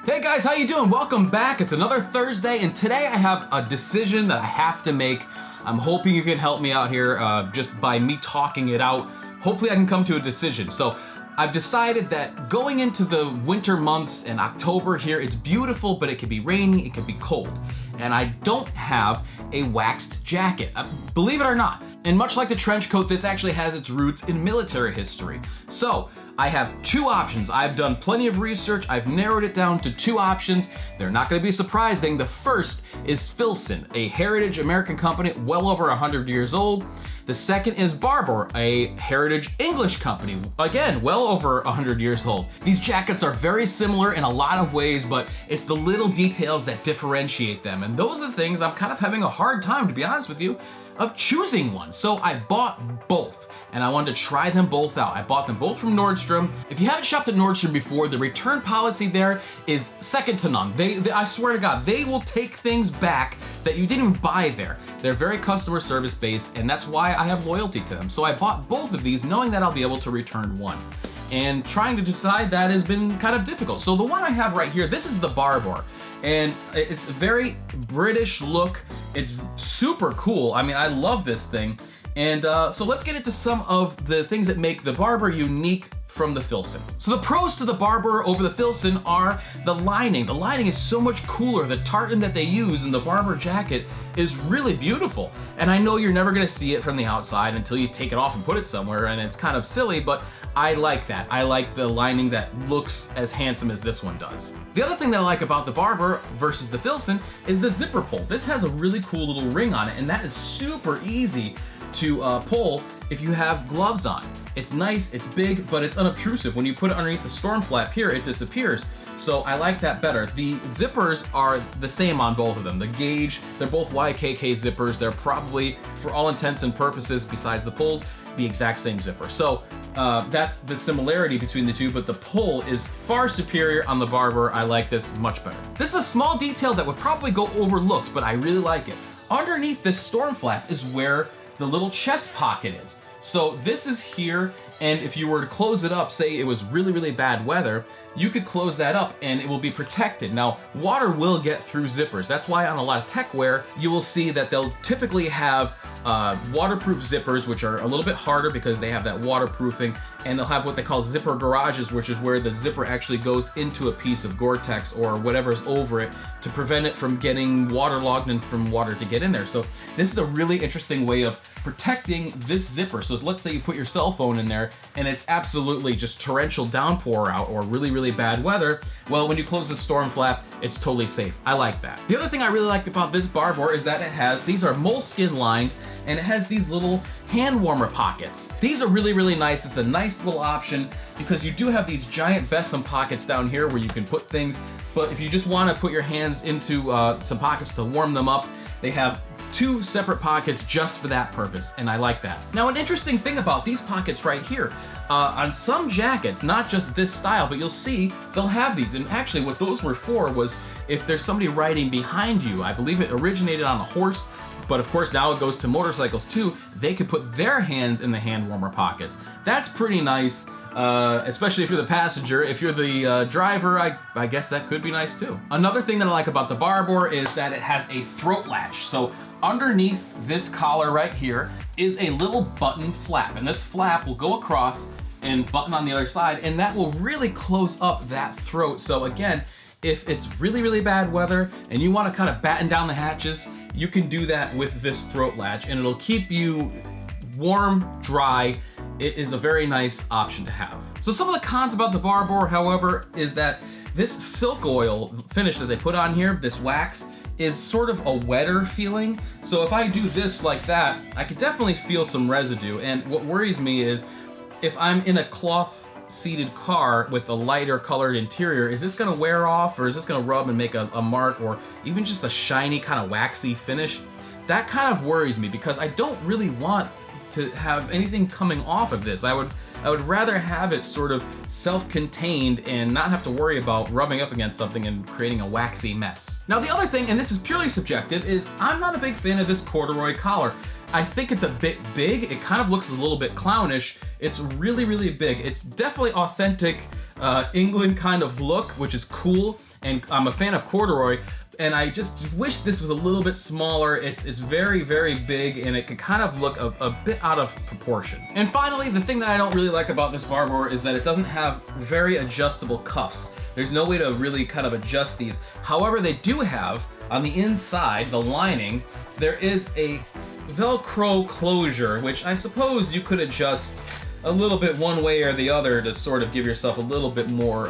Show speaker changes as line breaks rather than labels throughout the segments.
Hey guys, how you doing? Welcome back. It's another Thursday, and today I have a decision that I have to make. I'm hoping you can help me out here just by me talking it out. Hopefully I can come to a decision. So I've decided that going into the winter months and October here, it's beautiful, but it can be rainy, it can be cold. And I don't have a waxed jacket, believe it or not. And much like the trench coat, this actually has its roots in military history. So I have two options. I've done plenty of research. I've narrowed it down to two options. They're not going to be surprising. The first is Filson, a heritage American company well over 100 years old. The second is Barbour, a heritage English company, again, well over 100 years old. These jackets are very similar in a lot of ways, but it's the little details that differentiate them. And those are the things I'm kind of having a hard time, to be honest with you, of choosing one. So I bought both, and I wanted to try them both out. I bought them both from Nordstrom. If you haven't shopped at Nordstrom before, the return policy there is second to none. I swear to God, they will take things back that you didn't even buy there. They're very customer service based, and that's why I have loyalty to them. So I bought both of these knowing that I'll be able to return one. And trying to decide that has been kind of difficult. So the one I have right here, this is the Barbour, and it's a very British look. It's super cool. I mean, I love this thing. And so let's get into some of the things that make the Barbour unique from the Filson. So the pros to the Barbour over the Filson are the lining. The lining is so much cooler. The tartan that they use in the Barbour jacket is really beautiful. And I know you're never gonna see it from the outside until you take it off and put it somewhere, and it's kind of silly, but I like that. I like the lining that looks as handsome as this one does. The other thing that I like about the Barbour versus the Filson is the zipper pull. This has a really cool little ring on it, and that is super easy to pull if you have gloves on. It's nice, it's big, but it's unobtrusive. When you put it underneath the storm flap here, it disappears. So I like that better. The zippers are the same on both of them. The gauge, they're both YKK zippers. They're probably, for all intents and purposes, besides the pulls, the exact same zipper. So that's the similarity between the two, but the pull is far superior on the Barbour. I like this much better. This is a small detail that would probably go overlooked, but I really like it. Underneath this storm flap is where the little chest pocket is. So this is here, and if you were to close it up, say it was really, really bad weather, you could close that up and it will be protected. Now, water will get through zippers. That's why on a lot of tech wear, you will see that they'll typically have waterproof zippers, which are a little bit harder because they have that waterproofing, and they'll have what they call zipper garages, which is where the zipper actually goes into a piece of Gore-Tex or whatever's over it to prevent it from getting waterlogged and from water to get in there. So this is a really interesting way of protecting this zipper. So let's say you put your cell phone in there and it's absolutely just torrential downpour out or really, really bad weather. Well, when you close the storm flap, it's totally safe. I like that. The other thing I really like about this Barbour is that it has, these are moleskin lined, and it has these little hand warmer pockets. These are really, really nice. It's a nice little option because you do have these giant besom pockets down here where you can put things, but if you just want to put your hands into some pockets to warm them up, they have two separate pockets just for that purpose, and I like that. Now, an interesting thing about these pockets right here, on some jackets, not just this style, but you'll see they'll have these, and actually what those were for was if there's somebody riding behind you. I believe it originated on a horse, but of course now it goes to motorcycles too. They could put their hands in the hand warmer pockets. That's pretty nice, especially if you're the passenger. If you're the driver, I guess that could be nice too. Another thing that I like about the Barbour is that it has a throat latch. So underneath this collar right here is a little button flap, and this flap will go across and button on the other side, and that will really close up that throat. So again, if it's really, really bad weather and you want to kind of batten down the hatches, you can do that with this throat latch, and it'll keep you warm, dry. It is a very nice option to have. So some of the cons about the Barbour, however, is that this silk oil finish that they put on here, this wax, is sort of a wetter feeling. So if I do this like that, I could definitely feel some residue. And what worries me is if I'm in a cloth seated car with a lighter colored interior, is this gonna wear off, or is this gonna rub and make a mark, or even just a shiny kind of waxy finish? That kind of worries me because I don't really want to have anything coming off of this. I would rather have it sort of self-contained and not have to worry about rubbing up against something and creating a waxy mess. Now the other thing, and this is purely subjective, is I'm not a big fan of this corduroy collar. I think it's a bit big. It kind of looks a little bit clownish. It's really, really big. It's definitely authentic England kind of look, which is cool, and I'm a fan of corduroy, and I just wish this was a little bit smaller. It's very, very big, and it can kind of look a bit out of proportion. And finally, the thing that I don't really like about this Barbour is that it doesn't have very adjustable cuffs. There's no way to really kind of adjust these. However, they do have, on the inside, the lining, there is a Velcro closure, which I suppose you could adjust a little bit one way or the other to sort of give yourself a little bit more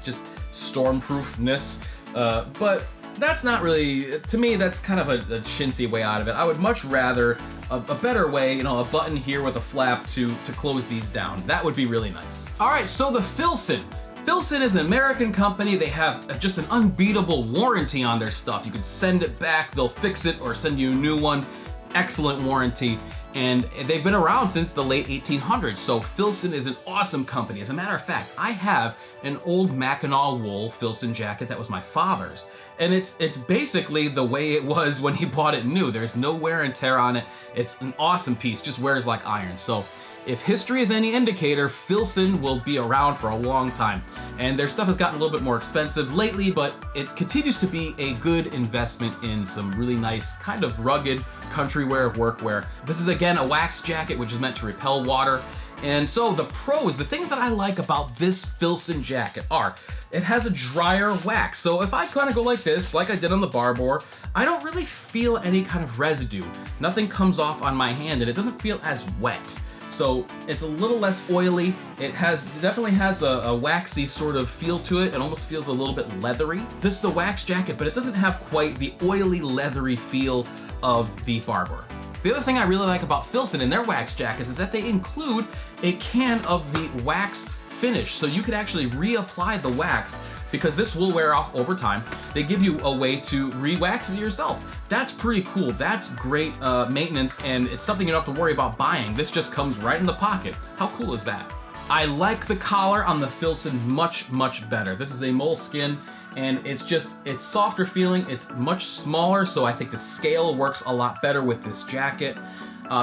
just stormproofness. But that's not really, to me, that's kind of a chintzy way out of it. I would much rather a better way, you know, a button here with a flap to close these down. That would be really nice. All right, so the Filson. Filson is an American company. They have just an unbeatable warranty on their stuff. You can send it back, they'll fix it or send you a new one. Excellent warranty. And they've been around since the late 1800s, so Filson is an awesome company. As a matter of fact, I have an old Mackinaw wool Filson jacket that was my father's. And it's basically the way it was when he bought it new. There's no wear and tear on it. It's an awesome piece, just wears like iron. So if history is any indicator, Filson will be around for a long time. And their stuff has gotten a little bit more expensive lately, but it continues to be a good investment in some really nice, kind of rugged country wear, workwear. This is again a wax jacket, which is meant to repel water. And so the pros, the things that I like about this Filson jacket are, it has a drier wax. So if I kind of go like this, like I did on the Barbour, I don't really feel any kind of residue. Nothing comes off on my hand and it doesn't feel as wet. So it's a little less oily. It definitely has a waxy sort of feel to it. It almost feels a little bit leathery. This is a wax jacket, but it doesn't have quite the oily, leathery feel of the Barbour. The other thing I really like about Filson and their wax jackets is that they include a can of the wax finish. So you could actually reapply the wax because this will wear off over time. They give you a way to re-wax it yourself. That's pretty cool. That's great maintenance, and it's something you don't have to worry about buying. This just comes right in the pocket. How cool is that? I like the collar on the Filson much, much better. This is a moleskin, and it's softer feeling. It's much smaller, so I think the scale works a lot better with this jacket.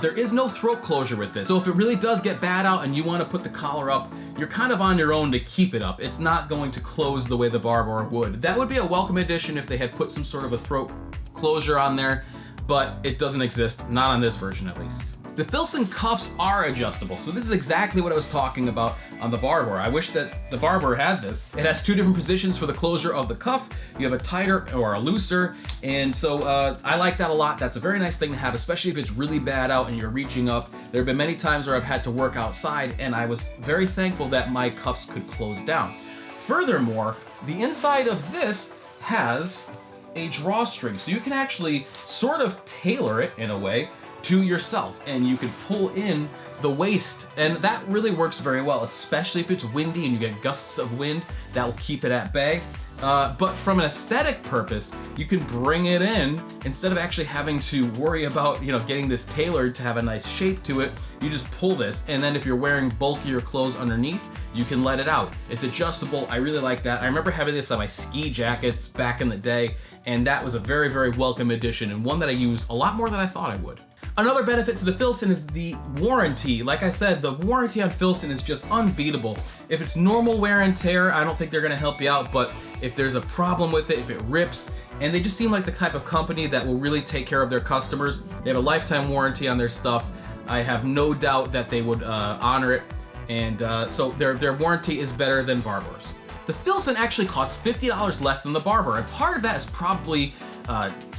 There is no throat closure with this, so if it really does get bad out and you want to put the collar up, you're kind of on your own to keep it up. It's not going to close the way the Barbour would. That would be a welcome addition if they had put some sort of a throat closure on there, but it doesn't exist, not on this version at least. The Filson cuffs are adjustable, so this is exactly what I was talking about on the Barbour. I wish that the Barbour had this. It has two different positions for the closure of the cuff. You have a tighter or a looser, and so I like that a lot. That's a very nice thing to have, especially if it's really bad out and you're reaching up. There have been many times where I've had to work outside, and I was very thankful that my cuffs could close down. Furthermore, the inside of this has a drawstring, so you can actually sort of tailor it in a way to yourself, and you can pull in the waist, and that really works very well, especially if it's windy and you get gusts of wind. That will keep it at bay. But from an aesthetic purpose, you can bring it in instead of actually having to worry about, you know, getting this tailored to have a nice shape to it. You just pull this, and then if you're wearing bulkier clothes underneath, you can let it out. It's adjustable. I really like that. I remember having this on my ski jackets back in the day, and that was a very, very welcome addition, and one that I used a lot more than I thought I would. Another benefit to the Filson is the warranty. Like I said, the warranty on Filson is just unbeatable. If it's normal wear and tear, I don't think they're gonna help you out, but if there's a problem with it, if it rips, and they just seem like the type of company that will really take care of their customers. They have a lifetime warranty on their stuff. I have no doubt that they would honor it, and so their warranty is better than Barbour's. The Filson actually costs $50 less than the Barbour, and part of that is probably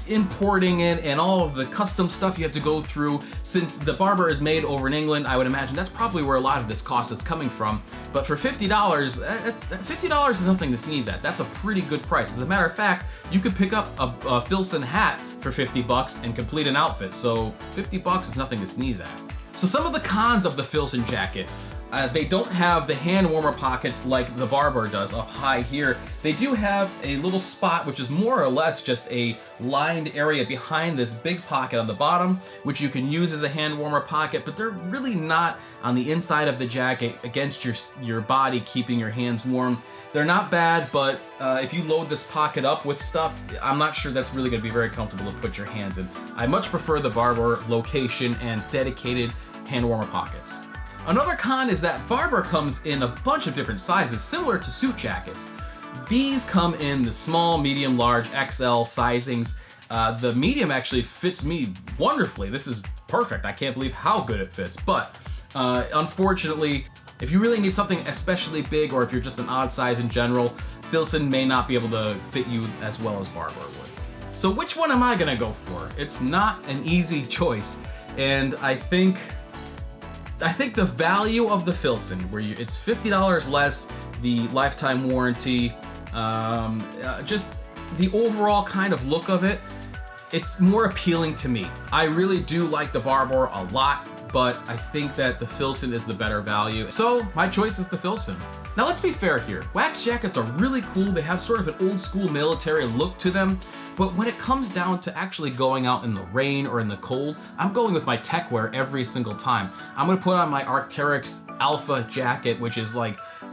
importing it and all of the custom stuff you have to go through. Since the Barbour is made over in England, I would imagine that's probably where a lot of this cost is coming from. But for $50, $50 is nothing to sneeze at. That's a pretty good price. As a matter of fact, you could pick up a Filson hat for $50 and complete an outfit. So $50 is nothing to sneeze at. So some of the cons of the Filson jacket. They don't have the hand warmer pockets like the Barbour does up high here. They do have a little spot which is more or less just a lined area behind this big pocket on the bottom, which you can use as a hand warmer pocket, but they're really not on the inside of the jacket against your body, keeping your hands warm. They're not bad, but if you load this pocket up with stuff, I'm not sure that's really gonna be very comfortable to put your hands in. I much prefer the Barbour location and dedicated hand warmer pockets. Another con is that Barbour comes in a bunch of different sizes, similar to suit jackets. These come in the small, medium, large, XL sizings. The medium actually fits me wonderfully. This is perfect. I can't believe how good it fits. But unfortunately, if you really need something especially big, or if you're just an odd size in general, Filson may not be able to fit you as well as Barbour would. So which one am I gonna go for? It's not an easy choice, and I think the value of the Filson, where it's $50 less, the lifetime warranty, just the overall kind of look of it, it's more appealing to me. I really do like the Barbour a lot, but I think that the Filson is the better value. So my choice is the Filson. Now let's be fair here. Wax jackets are really cool. They have sort of an old school military look to them. But when it comes down to actually going out in the rain or in the cold, I'm going with my tech wear every single time. I'm gonna put on my Arc'teryx Alpha jacket, which is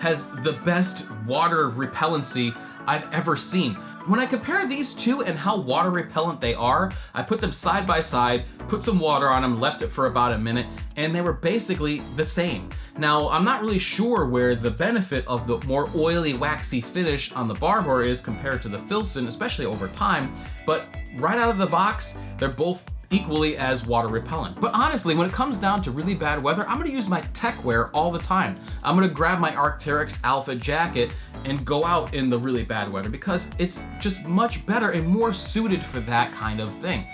has the best water repellency I've ever seen. When I compare these two and how water repellent they are, I put them side by side, put some water on them, left it for about a minute, and they were basically the same. Now, I'm not really sure where the benefit of the more oily, waxy finish on the Barbour is compared to the Filson, especially over time, but right out of the box, they're both equally as water repellent. But honestly, when it comes down to really bad weather, I'm gonna use my tech wear all the time. I'm gonna grab my Arc'teryx Alpha jacket and go out in the really bad weather because it's just much better and more suited for that kind of thing.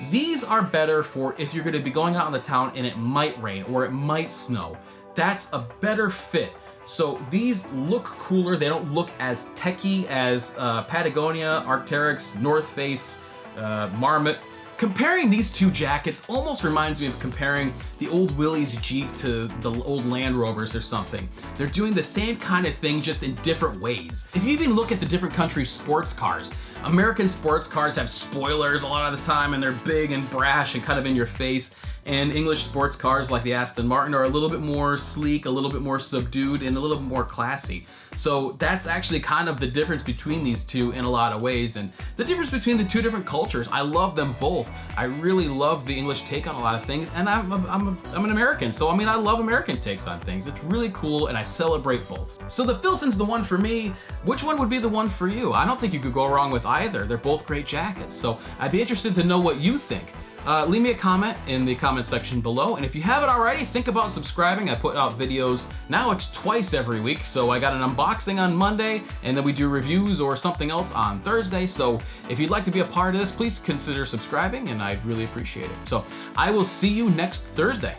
These are better for if you're gonna be going out in the town and it might rain or it might snow. That's a better fit. So these look cooler. They don't look as techy as Patagonia, Arc'teryx, North Face, Marmot. Comparing these two jackets almost reminds me of comparing the old Willys Jeep to the old Land Rovers or something. They're doing the same kind of thing, just in different ways. If you even look at the different countries' sports cars, American sports cars have spoilers a lot of the time, and they're big and brash and kind of in your face. And English sports cars like the Aston Martin are a little bit more sleek, a little bit more subdued, and a little bit more classy. So that's actually kind of the difference between these two in a lot of ways, and the difference between the two different cultures. I love them both. I really love the English take on a lot of things, and I'm an American, so I mean I love American takes on things. It's really cool, and I celebrate both. So the Filson's the one for me. Which one would be the one for you? I don't think you could go wrong with either. They're both great jackets, so I'd be interested to know what you think. Leave me a comment in the comment section below, and if you haven't already, think about subscribing. I put out videos, now it's twice every week, so I got an unboxing on Monday, and then we do reviews or something else on Thursday, so if you'd like to be a part of this, please consider subscribing, and I'd really appreciate it. So I will see you next Thursday.